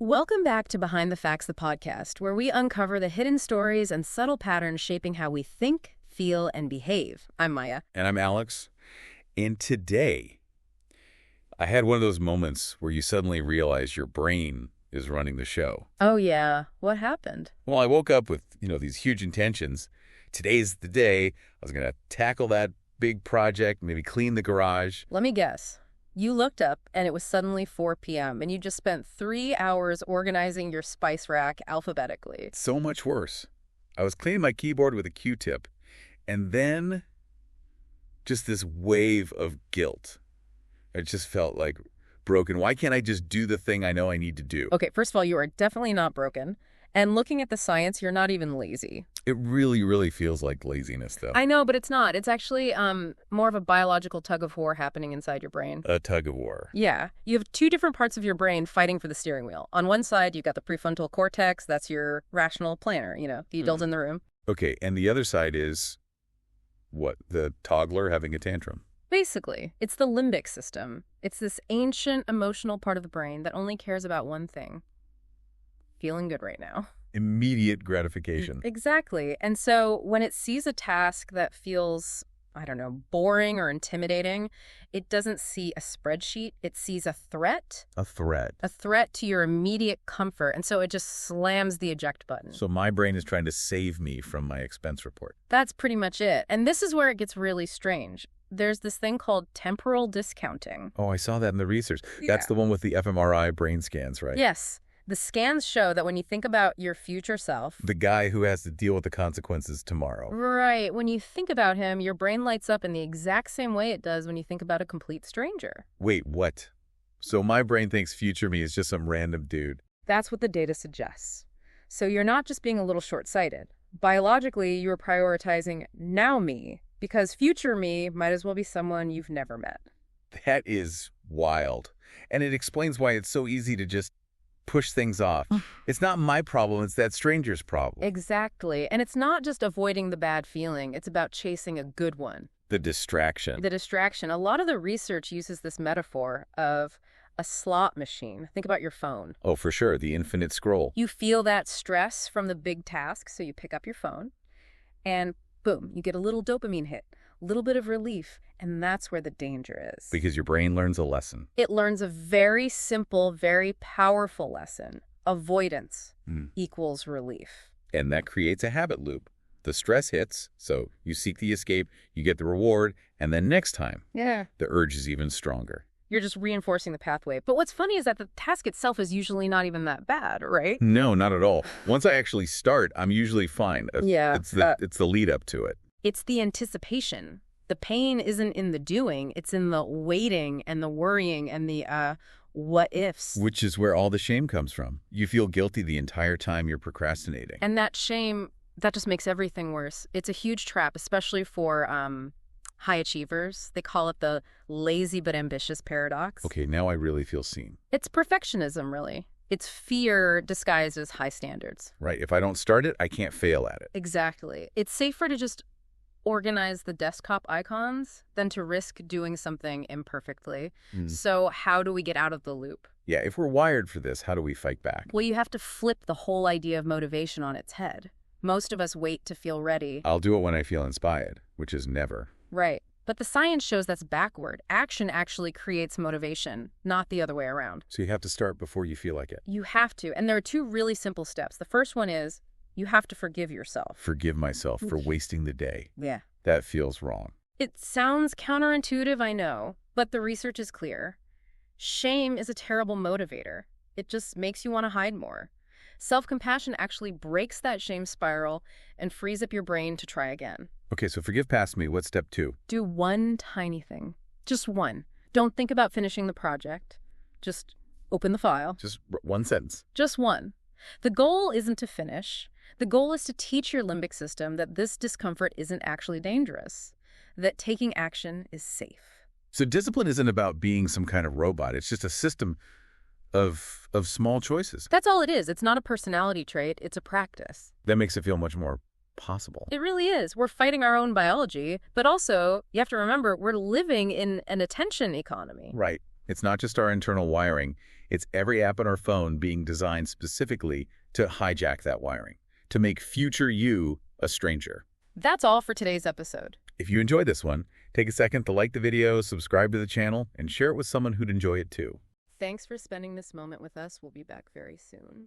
Welcome back to Behind the Facts, the podcast, where we uncover the hidden stories and subtle patterns shaping how we think, feel, and behave. I'm Maya. And I'm Alex. And today, I had one of those moments where you suddenly realize your brain is running the show. Oh, yeah. What happened? Well, I woke up with, these huge intentions. Today's the day. I was going to tackle that big project, maybe clean the garage. Let me guess. You looked up, and it was suddenly 4 p.m., and you just spent 3 hours organizing your spice rack alphabetically. So much worse. I was cleaning my keyboard with a Q-tip, and then just this wave of guilt. It just felt like broken. Why can't I just do the thing I know I need to do? Okay, first of all, you are definitely not broken. And looking at the science, you're not even lazy. It really, really feels like laziness, though. I know, but it's not. It's actually more of a biological tug-of-war happening inside your brain. A tug-of-war. Yeah. You have 2 different parts of your brain fighting for the steering wheel. On one side, you've got the prefrontal cortex. That's your rational planner, the adult in the room. Okay, and the other side is, what, the toddler having a tantrum? Basically, it's the limbic system. It's this ancient emotional part of the brain that only cares about one thing. Feeling good right now. Immediate gratification. Exactly. And so when it sees a task that feels, boring or intimidating, it doesn't see a spreadsheet. It sees a threat. A threat. A threat to your immediate comfort. And so it just slams the eject button. So my brain is trying to save me from my expense report. That's pretty much it. And this is where it gets really strange. There's this thing called temporal discounting. Oh, I saw that in the research. Yeah. That's the one with the fMRI brain scans, right? Yes. The scans show that when you think about your future self... The guy who has to deal with the consequences tomorrow. Right. When you think about him, your brain lights up in the exact same way it does when you think about a complete stranger. Wait, what? So my brain thinks future me is just some random dude. That's what the data suggests. So you're not just being a little short-sighted. Biologically, you're prioritizing now me, because future me might as well be someone you've never met. That is wild. And it explains why it's so easy to just push things off. It's not my problem, it's that stranger's problem. Exactly. And it's not just avoiding the bad feeling, it's about chasing a good one. The distraction. The distraction. A lot of the research uses this metaphor of a slot machine. Think about your phone. Oh, for sure, the infinite scroll. You feel that stress from the big task, so you pick up your phone, and boom, you get a little dopamine hit, a little bit of relief, and that's where the danger is. Because your brain learns a lesson. It learns a very simple, very powerful lesson. Avoidance equals relief. And that creates a habit loop. The stress hits, so you seek the escape, you get the reward, and then next time, the urge is even stronger. You're just reinforcing the pathway. But what's funny is that the task itself is usually not even that bad, right? No, not at all. Once I actually start, I'm usually fine. Yeah. It's the lead up to it. It's the anticipation. The pain isn't in the doing. It's in the waiting and the worrying and the what ifs. Which is where all the shame comes from. You feel guilty the entire time you're procrastinating. And that shame, that just makes everything worse. It's a huge trap, especially for high achievers. They call it the lazy but ambitious paradox. Okay, now I really feel seen. It's perfectionism, really. It's fear disguised as high standards. Right. If I don't start it, I can't fail at it. Exactly. It's safer to just organize the desktop icons than to risk doing something imperfectly. So how do we get out of the loop? Yeah, if we're wired for this, how do we fight back? Well, you have to flip the whole idea of motivation on its head. Most of us wait to feel ready. I'll do it when I feel inspired, which is never. Right. But the science shows that's backward. Action actually creates motivation, not the other way around. So you have to start before you feel like it. You have to. And there are 2 really simple steps. The first one is you have to forgive yourself. Forgive myself for wasting the day. Yeah. That feels wrong. It sounds counterintuitive, I know, but the research is clear. Shame is a terrible motivator. It just makes you want to hide more. Self-compassion actually breaks that shame spiral and frees up your brain to try again. Okay, so forgive past me. What's step 2? Do one tiny thing. Just one. Don't think about finishing the project. Just open the file. Just one sentence. Just one. The goal isn't to finish. The goal is to teach your limbic system that this discomfort isn't actually dangerous, that taking action is safe. So discipline isn't about being some kind of robot. It's just a system of small choices. That's all it is. It's not a personality trait. It's a practice. That makes it feel much more possible. It really is. We're fighting our own biology, but also, you have to remember, we're living in an attention economy. Right. It's not just our internal wiring, it's every app on our phone being designed specifically to hijack that wiring, to make future you a stranger. That's all for today's episode. If you enjoyed this one, take a second to like the video, subscribe to the channel, and share it with someone who'd enjoy it too. Thanks for spending this moment with us. We'll be back very soon.